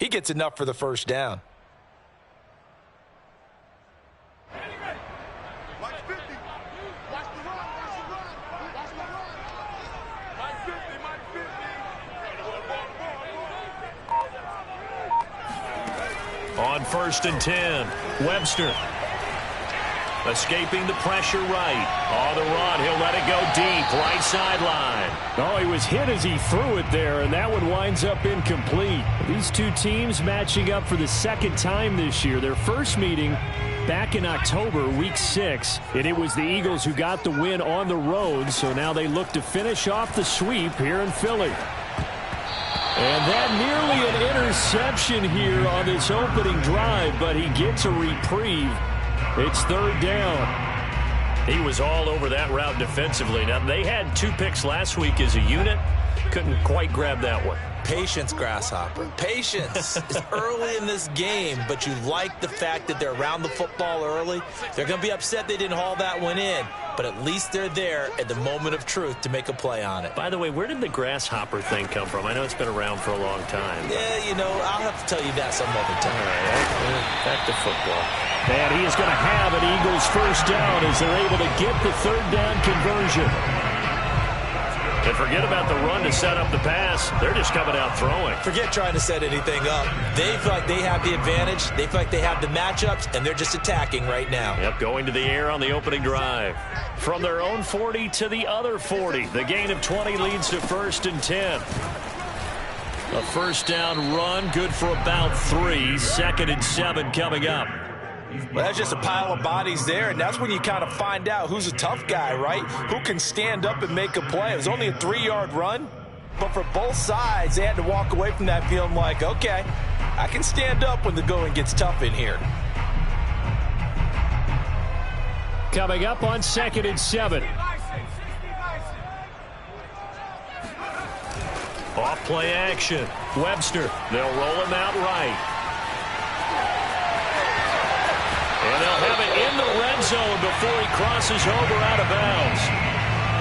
He gets enough for the first down. On 1st and 10, Webster. Escaping the pressure right. On the run, he'll let it go deep, right sideline. Oh, he was hit as he threw it there, and that one winds up incomplete. These two teams matching up for the second time this year. Their first meeting back in October, week 6, and it was the Eagles who got the win on the road, so now they look to finish off the sweep here in Philly. And that nearly an interception here on this opening drive, but he gets a reprieve. It's 3rd down. He was all over that route defensively. Now, they had 2 picks last week as a unit. Couldn't quite grab that one. Patience, Grasshopper. Patience. It's early in this game, but you like the fact that they're around the football early. They're going to be upset they didn't haul that one in, but at least they're there at the moment of truth to make a play on it. By the way, where did the grasshopper thing come from? I know it's been around for a long time. Yeah, you know, I'll have to tell you that some other time. All right, back to football. And he is going to have an Eagles first down as they're able to get the 3rd down conversion. And forget about the run to set up the pass. They're just coming out throwing. Forget trying to set anything up. They feel like they have the advantage. They feel like they have the matchups, and they're just attacking right now. Yep, going to the air on the opening drive. From their own 40 to the other 40. The gain of 20 leads to 1st and 10. A first down run, good for about 3. 2nd and 7 coming up. Well, that's just a pile of bodies there, and that's when you kind of find out who's a tough guy, right? Who can stand up and make a play. It was only a 3-yard run, but for both sides, they had to walk away from that feeling like, okay, I can stand up when the going gets tough in here. Coming up on 2nd and 7. Off play action. Webster. They'll roll him out right. And they'll have it in the red zone before he crosses over out of bounds.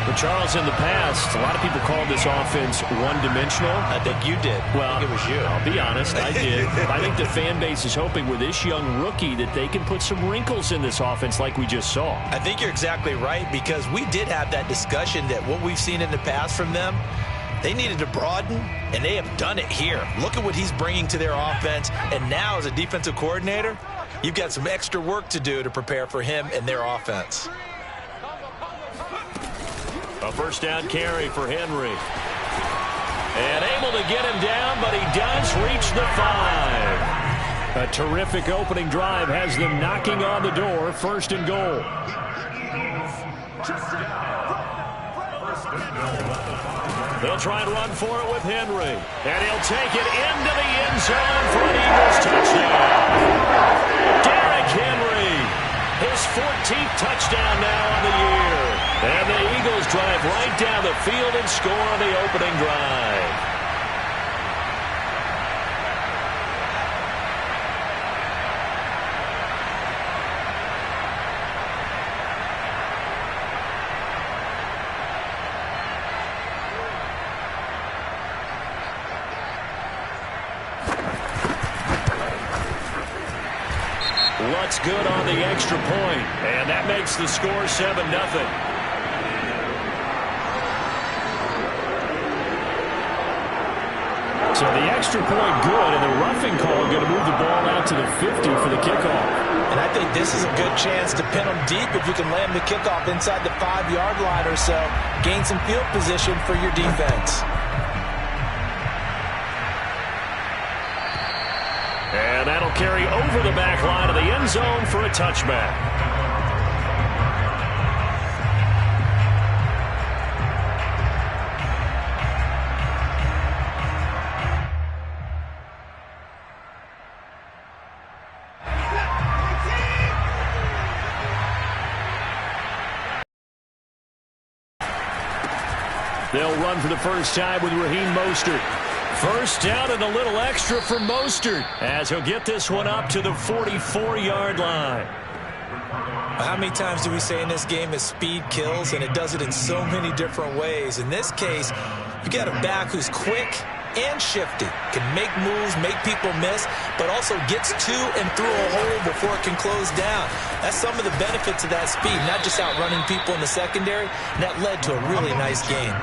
But Charles, in the past, a lot of people called this offense one-dimensional. I think you did. Well, I think it was you. I'll be honest, I did. I think the fan base is hoping with this young rookie that they can put some wrinkles in this offense like we just saw. I think you're exactly right, because we did have that discussion that what we've seen in the past from them, they needed to broaden, and they have done it here. Look at what he's bringing to their offense, and now as a defensive coordinator, you've got some extra work to do to prepare for him and their offense. A first down carry for Henry. And able to get him down, but he does reach the 5. A terrific opening drive has them knocking on the door. 1st and goal. They'll try and run for it with Henry. And he'll take it into the end zone for an Eagles touchdown. Derrick Henry, his 14th touchdown now on the year. And the Eagles drive right down the field and score on the opening drive. What's good on the extra point, and that makes the score 7-0. So the extra point good, and the roughing call going to move the ball out to the 50 for the kickoff. And I think this is a good chance to pin them deep if you can land the kickoff inside the 5-yard line or so. Gain some field position for your defense. And that'll carry over the back line of the end zone for a touchback. They'll run for the first time with Raheem Mostert. First down and a little extra for Mostert as he'll get this one up to the 44-yard line. How many times do we say in this game that speed kills, and it does it in so many different ways? In this case, you got a back who's quick, and shifty. Can make moves, make people miss, but also gets to and through a hole before it can close down. That's some of the benefits of that speed, not just outrunning people in the secondary, and that led to a really nice gain.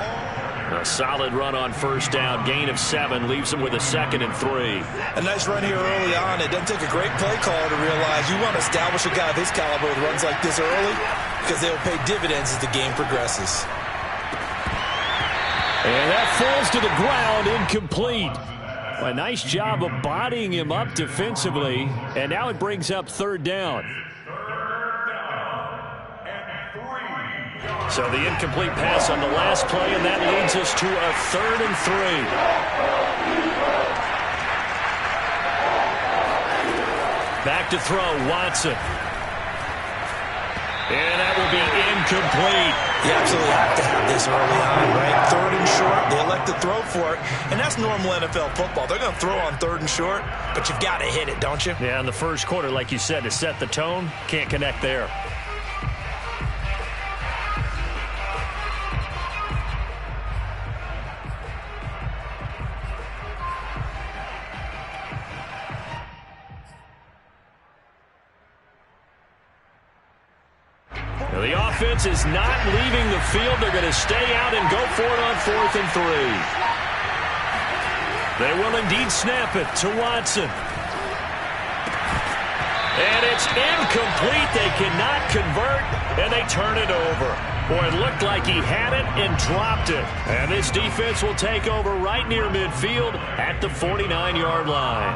A solid run on first down. Gain of 7 leaves them with a 2nd and 3. A nice run here early on. It doesn't take a great play caller to realize you want to establish a guy of his caliber with runs like this early because they will pay dividends as the game progresses. And that falls to the ground, incomplete. A nice job of bodying him up defensively, and now it brings up 3rd down. So the incomplete pass on the last play, and that leads us to a 3rd and 3. Back to throw, Watson. And that will be incomplete. You absolutely have to have this early on, right? 3rd and short, they elect to throw for it, and that's normal NFL football. They're going to throw on 3rd and short, but you've got to hit it, don't you? Yeah, in the first quarter, like you said, to set the tone, can't connect there. The offense is not leaving the field. They're going to stay out and go for it on 4th and 3. They will indeed snap it to Watson. And it's incomplete. They cannot convert, and they turn it over. Boy, it looked like he had it and dropped it. And this defense will take over right near midfield at the 49-yard line.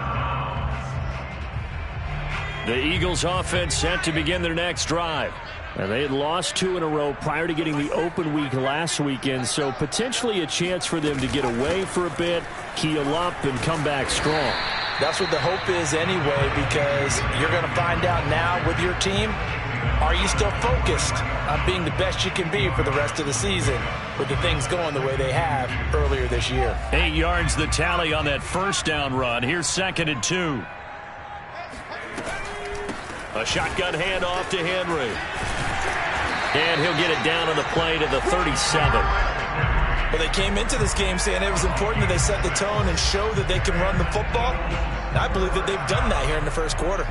The Eagles offense set to begin their next drive. And they had lost 2 in a row prior to getting the open week last weekend, so potentially a chance for them to get away for a bit, keel up, and come back strong. That's what the hope is anyway, because you're going to find out now with your team, are you still focused on being the best you can be for the rest of the season with the things going the way they have earlier this year? 8 yards the tally on that first down run. Here's 2nd and 2. A shotgun handoff to Henry. And he'll get it down on the play to the 37. Well, they came into this game saying it was important that they set the tone and show that they can run the football. And I believe that they've done that here in the first quarter.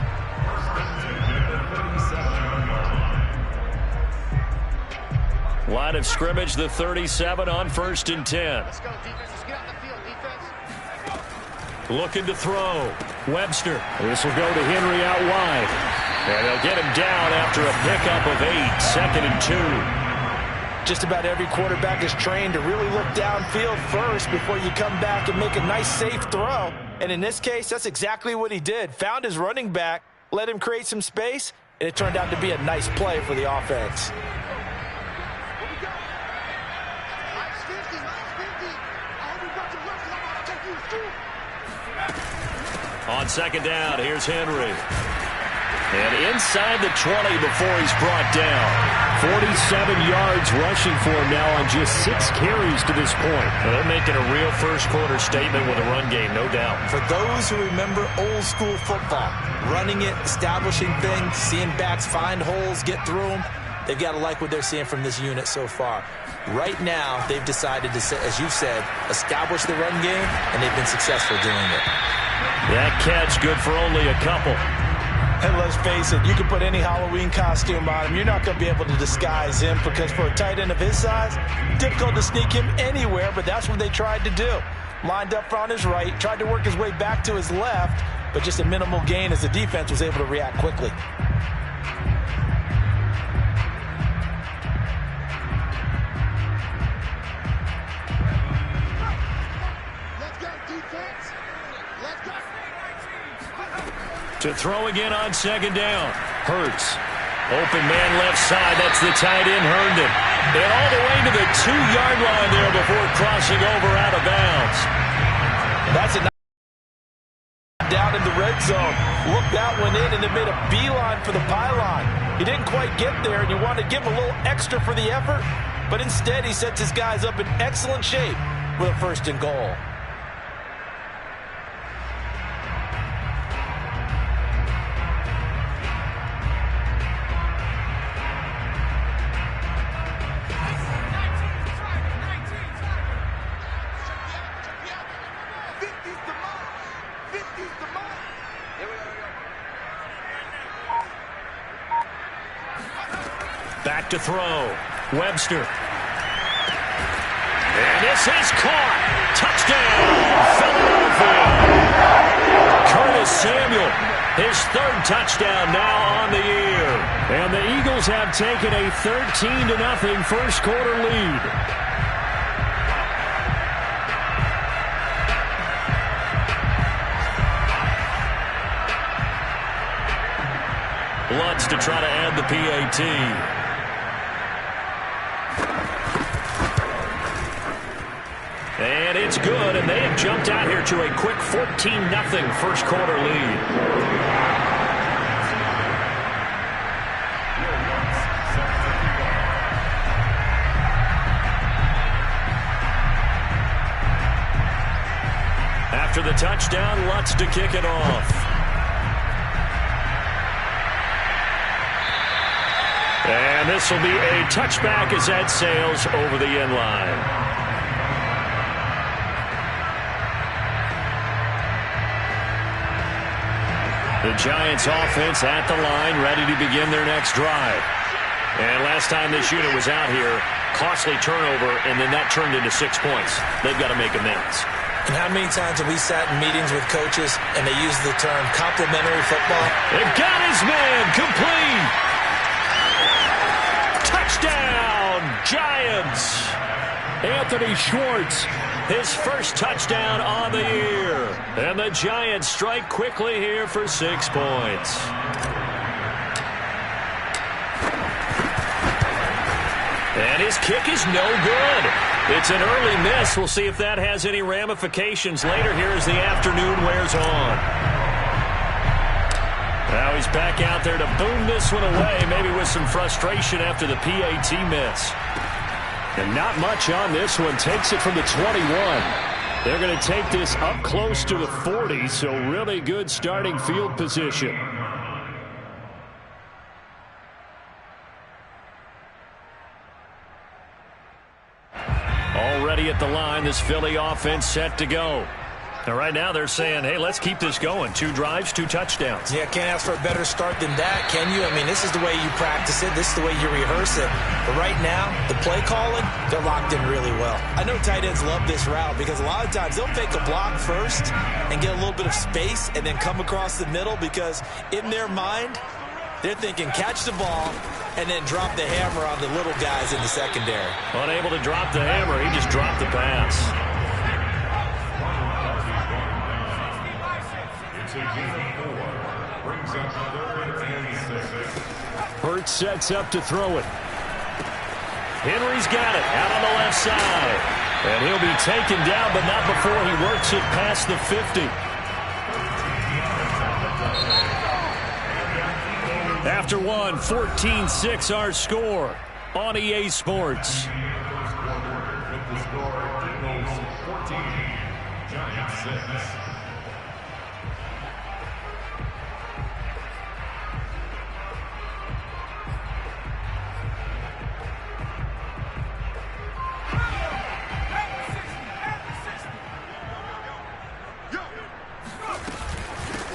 Line of scrimmage, the 37 on 1st and 10. Let's go, defense. Let's get out the field, defense. Looking to throw. Webster. This will go to Henry out wide. And they'll get him down after a pickup of 8. 2nd and 2. Just about every quarterback is trained to really look downfield first before you come back and make a nice, safe throw. And in this case, that's exactly what he did. Found his running back, let him create some space, and it turned out to be a nice play for the offense. On 2nd down, here's Henry. And inside the 20 before he's brought down. 47 yards rushing for him now on just 6 carries to this point. Well, they're making a real first quarter statement with a run game, no doubt. For those who remember old school football, running it, establishing things, seeing backs find holes, get through them, they've got to like what they're seeing from this unit so far. Right now, they've decided to, as you said, establish the run game, and they've been successful doing it. That catch good for only a couple. And let's face it, you can put any Halloween costume on him. You're not going to be able to disguise him because for a tight end of his size, difficult to sneak him anywhere, but that's what they tried to do. Lined up on his right, tried to work his way back to his left, but just a minimal gain as the defense was able to react quickly. To throw again on 2nd down. Hurts. Open man left side. That's the tight end, Herndon. And all the way to the 2-yard line there before crossing over out of bounds. That's a down in the red zone. Looked that one in and it made a beeline for the pylon. He didn't quite get there, and you want to give him a little extra for the effort, but instead he sets his guys up in excellent shape with a 1st and goal. to throw. Webster. And this is caught. Touchdown, Philadelphia. Curtis Samuel, his third touchdown now on the year. And the Eagles have taken a 13-0 first quarter lead. Lutz to try to add the PAT. And it's good, and they have jumped out here to a quick 14-0 first quarter lead. After the touchdown, Lutz to kick it off. And this will be a touchback as that sails over the end line. The Giants offense at the line, ready to begin their next drive. And last time this unit was out here, costly turnover, and then that turned into 6 points. They've got to make amends. And how many times have we sat in meetings with coaches and they use the term complimentary football? They've got his man complete. Touchdown, Giants! Anthony Schwartz, his first touchdown on the year. And the Giants strike quickly here for 6 points. And his kick is no good. It's an early miss. We'll see if that has any ramifications later here as the afternoon wears on. Now he's back out there to boom this one away, maybe with some frustration after the PAT miss. And not much on this one. Takes it from the 21. They're going to take this up close to the 40, so really good starting field position. Already at the line, this Philly offense set to go. Now, right now, they're saying, hey, let's keep this going. 2 drives, 2 touchdowns. Yeah, can't ask for a better start than that, can you? I mean, this is the way you practice it. This is the way you rehearse it. But right now, the play calling, they're locked in really well. I know tight ends love this route because a lot of times they'll fake a block first and get a little bit of space and then come across the middle because in their mind, they're thinking catch the ball and then drop the hammer on the little guys in the secondary. Unable to drop the hammer, he just dropped the pass. Hurts sets up to throw it. Henry's got it out on the left side. And he'll be taken down, but not before he works it past the 50. After one, 14-6 our score on EA Sports.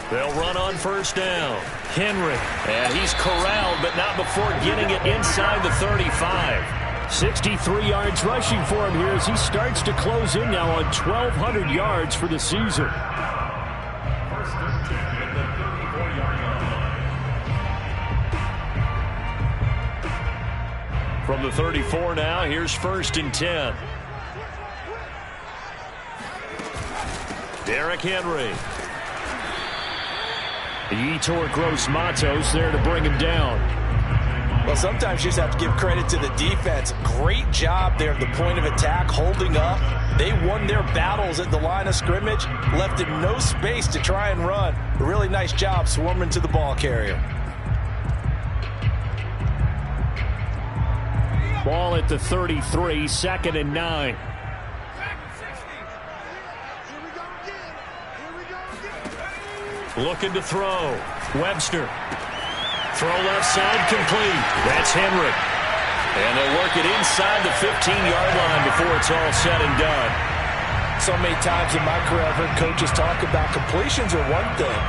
They'll run on first down. Henry, and he's corralled, but not before getting it inside the 35. 63 yards rushing for him here as he starts to close in now on 1,200 yards for the season. From the 34 now, here's 1st and 10. Derrick Henry. Yetur Gross-Matos there to bring him down. Well, sometimes you just have to give credit to the defense. Great job there at the point of attack, holding up. They won their battles at the line of scrimmage, left him no space to try and run. A really nice job swarming to the ball carrier. Ball at the 33, 2nd and 9. Looking to throw. Webster. Throw left side complete. That's Henry. And they'll work it inside the 15-yard line before it's all said and done. So many times in my career I've heard coaches talk about completions are one thing.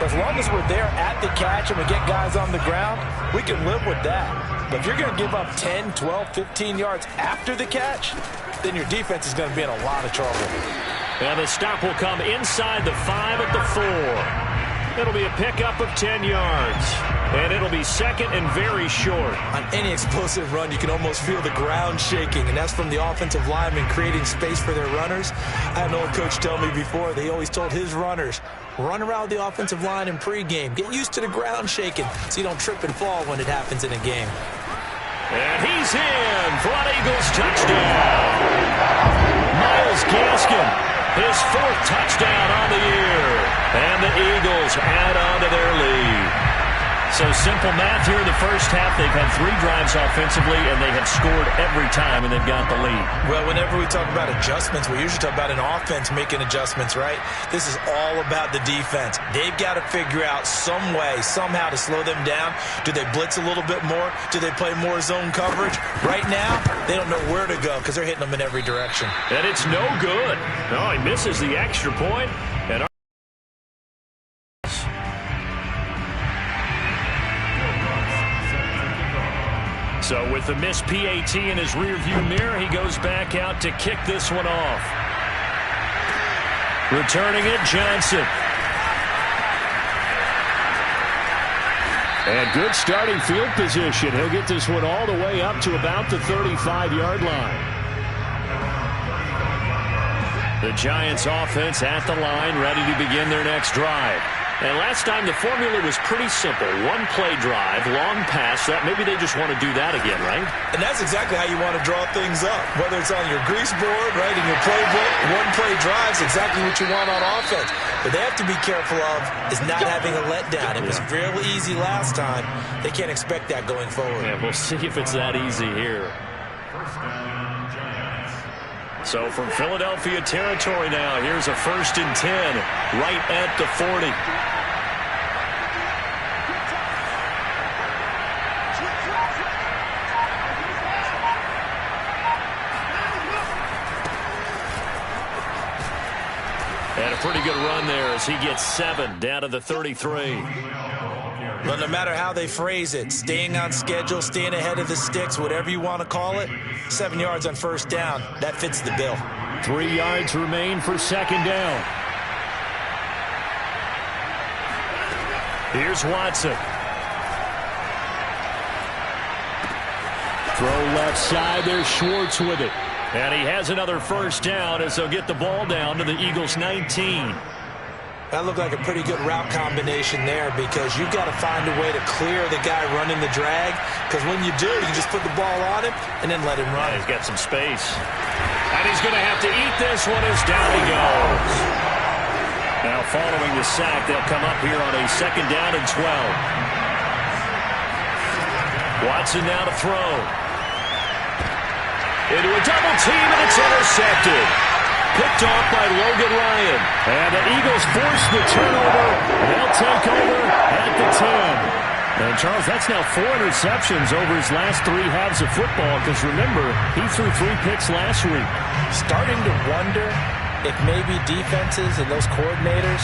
As long as we're there at the catch and we get guys on the ground, we can live with that. But if you're going to give up 10, 12, 15 yards after the catch, then your defense is going to be in a lot of trouble. And the stop will come inside the 5 at the 4. It'll be a pickup of 10 yards. And it'll be second and very short. On any explosive run, you can almost feel the ground shaking, and that's from the offensive linemen creating space for their runners. I had an old coach tell me before, they always told his runners, run around the offensive line in pregame. Get used to the ground shaking so you don't trip and fall when it happens in a game. And he's in for an Eagles touchdown. Myles Gaskin, his 4th touchdown on the year. And the Eagles add on to their lead. So simple math here in the first half. They've had 3 drives offensively, and they have scored every time, and they've got the lead. Well, whenever we talk about adjustments, we usually talk about an offense making adjustments, right? This is all about the defense. They've got to figure out some way, somehow to slow them down. Do they blitz a little bit more? Do they play more zone coverage? Right now, they don't know where to go because they're hitting them in every direction. And it's no good. No, he misses the extra point. And so with the missed PAT in his rearview mirror, he goes back out to kick this one off. Returning it, Johnson. And good starting field position. He'll get this one all the way up to about the 35-yard line. The Giants offense at the line, ready to begin their next drive. And last time the formula was pretty simple. 1-play drive, long pass. That maybe they just want to do that again, right? And that's exactly how you want to draw things up. Whether it's on your grease board, right, in your playbook, 1-play drives, exactly what you want on offense. But they have to be careful of is not having a letdown. It was real easy last time. They can't expect that going forward. Yeah, we'll see if it's that easy here. So from Philadelphia territory now, here's a 1st and 10 right at the 40. And a pretty good run there as he gets 7 down to the 33. But no matter how they phrase it, staying on schedule, staying ahead of the sticks, whatever you want to call it, 7 yards on 1st down, that fits the bill. 3 yards remain for 2nd down. Here's Watson. Throw left side. There's Schwartz with it. And he has another 1st down as they'll get the ball down to the Eagles' 19. That looked like a pretty good route combination there because you've got to find a way to clear the guy running the drag, because when you do, you can just put the ball on him and then let him run. He's got some space. And he's going to have to eat this one as down he goes. Now following the sack, they'll come up here on a 2nd down and 12. Watson now to throw. Into a double team, and it's intercepted. Picked off by Logan Ryan. And the Eagles force the turnover. They'll take over at the 10. And, Charles, that's now 4 interceptions over his last 3 halves of football because, remember, he threw 3 picks last week. Starting to wonder if maybe defenses and those coordinators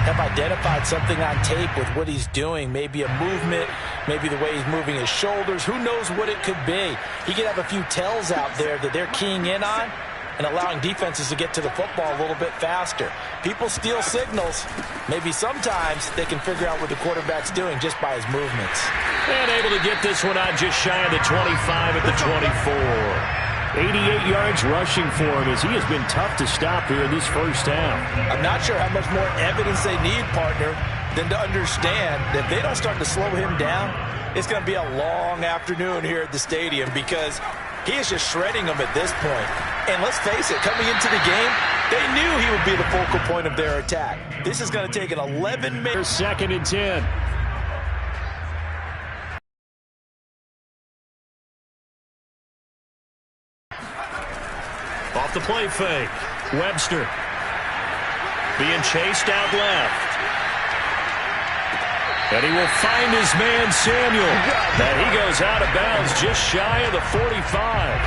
have identified something on tape with what he's doing. Maybe a movement, maybe the way he's moving his shoulders. Who knows what it could be? He could have a few tells out there that they're keying in on and allowing defenses to get to the football a little bit faster. People steal signals. Maybe sometimes they can figure out what the quarterback's doing just by his movements. And able to get this one out just shy of the 25 at the 24. 88 yards rushing for him as he has been tough to stop here in this first half. I'm not sure how much more evidence they need, partner, than to understand that if they don't start to slow him down, it's going to be a long afternoon here at the stadium because he is just shredding them at this point. And let's face it, coming into the game, they knew he would be the focal point of their attack. This is going to take an 11-minute. 2nd and 10. Off the play fake. Webster being chased out left. And he will find his man, Samuel. And he goes out of bounds just shy of the 45.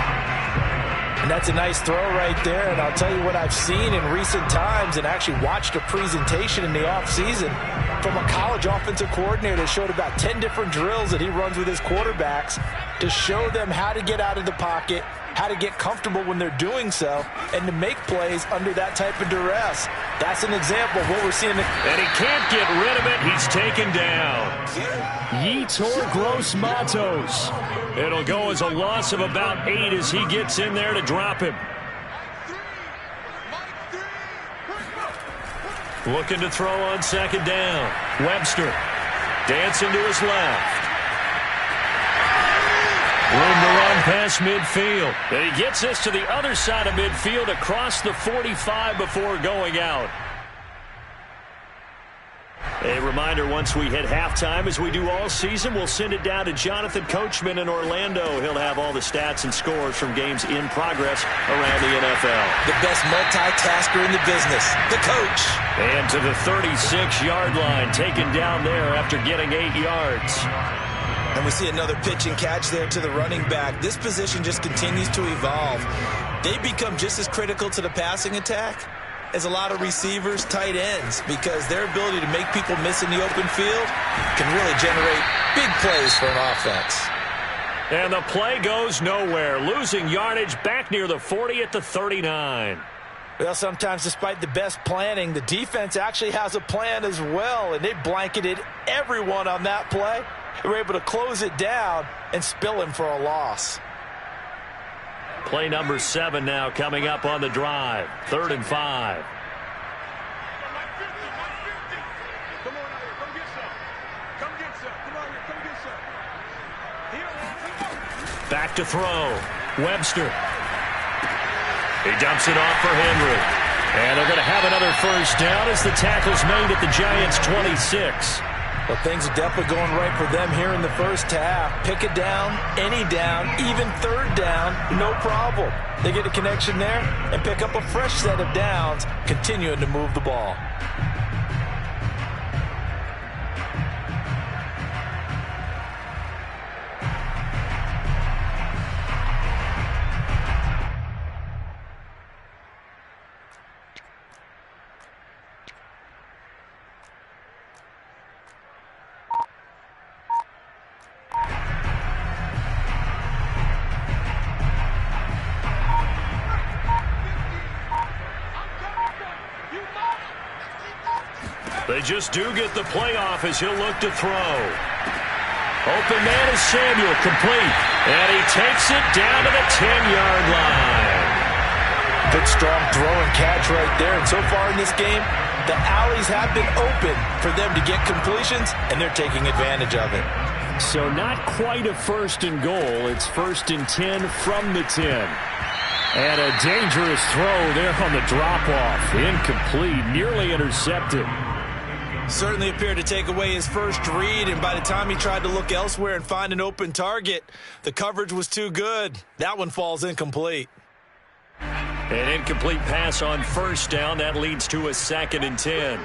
And that's a nice throw right there. And I'll tell you what I've seen in recent times and actually watched a presentation in the offseason. from a college offensive coordinator that showed about 10 different drills that he runs with his quarterbacks to show them how to get out of the pocket, how to get comfortable when they're doing so, and to make plays under that type of duress. That's an example of what we're seeing. And he can't get rid of it. He's taken down. Yetur Gross-Matos. It'll go as a loss of about 8 as he gets in there to drop him. Looking to throw on second down. Webster dancing to his left. Room to run past midfield. And he gets this to the other side of midfield across the 45 before going out. A reminder, once we hit halftime, as we do all season, we'll send it down to Jonathan Coachman in Orlando. He'll have all the stats and scores from games in progress around the NFL. The best multitasker in the business, the coach. And to the 36-yard line, taken down there after getting 8 yards. And we see another pitch and catch there to the running back. This position just continues to evolve. They become just as critical to the passing attack as a lot of receivers, tight ends, because their ability to make people miss in the open field can really generate big plays for an offense. And the play goes nowhere, losing yardage back near the 40 at the 39. Well, sometimes despite the best planning, the defense actually has a plan as well, and they blanketed everyone on that play. They were able to close it down and spill him for a loss. Play number 7 now coming up on the drive. 3rd and 5. Back to throw. Webster. He dumps it off for Henry. And they're going to have another first down as the tackle's made at the Giants' 26. Well, things are definitely going right for them here in the first half. Pick it down, any down, even 3rd down, no problem. They get a connection there and pick up a fresh set of downs, continuing to move the ball. They just do get the playoff as he'll look to throw. Open man is Samuel, complete. And he takes it down to the 10-yard line. Good, strong throw and catch right there. And so far in this game, the alleys have been open for them to get completions, and they're taking advantage of it. So not quite a 1st and goal. It's 1st and 10 from the 10. And a dangerous throw there on the drop-off. Incomplete, nearly intercepted. Certainly appeared to take away his first read, and by the time he tried to look elsewhere and find an open target, the coverage was too good. That one falls incomplete. An incomplete pass on first down. That leads to a 2nd and 10.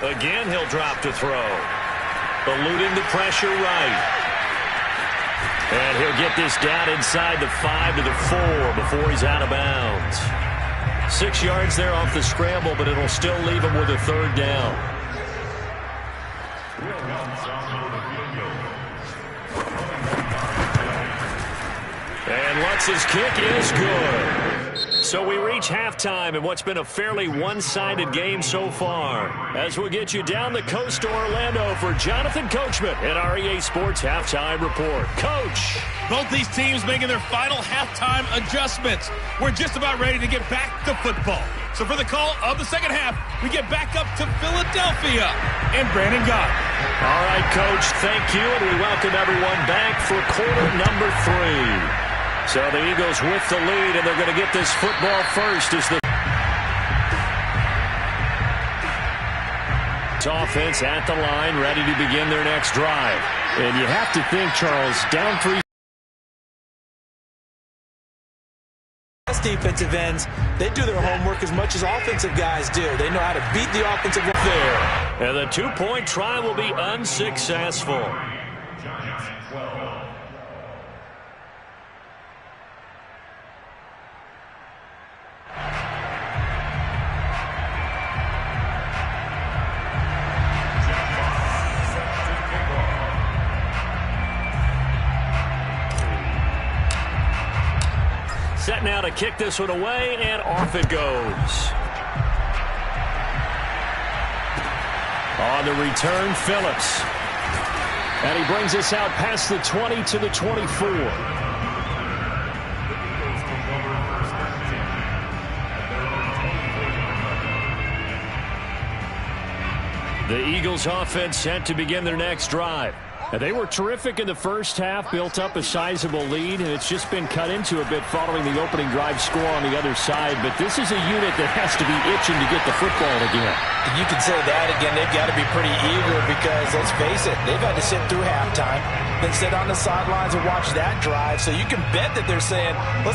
Again, he'll drop to throw. Eluding the pressure right. And he'll get this down inside the 5 to the 4 before he's out of bounds. 6 yards there off the scramble, but it'll still leave him with a 3rd down. And Lutz's kick is good. So we reach halftime in what's been a fairly one-sided game so far. As we'll get you down the coast to Orlando for Jonathan Coachman at our EA Sports Halftime Report. Coach! Both these teams making their final halftime adjustments. We're just about ready to get back to football. So for the call of the second half, we get back up to Philadelphia and Brandon Gott. All right, Coach, thank you, and we welcome everyone back for quarter number 3. So the Eagles with the lead, and they're going to get this football first as the offense at the line, ready to begin their next drive. And you have to think, Charles, down 3. Defensive ends, they do their homework as much as offensive guys do. They know how to beat the offensive line there. And the 2-point try will be unsuccessful. Set now to kick this one away, and off it goes. On the return, Phillips. And he brings us out past the 20 to the 24. The Eagles offense set to begin their next drive. And they were terrific in the first half, built up a sizable lead, and it's just been cut into a bit following the opening drive score on the other side. But this is a unit that has to be itching to get the football again. You can say that again. They've got to be pretty eager because, let's face it, they've had to sit through halftime, then sit on the sidelines and watch that drive. So you can bet that they're saying, let's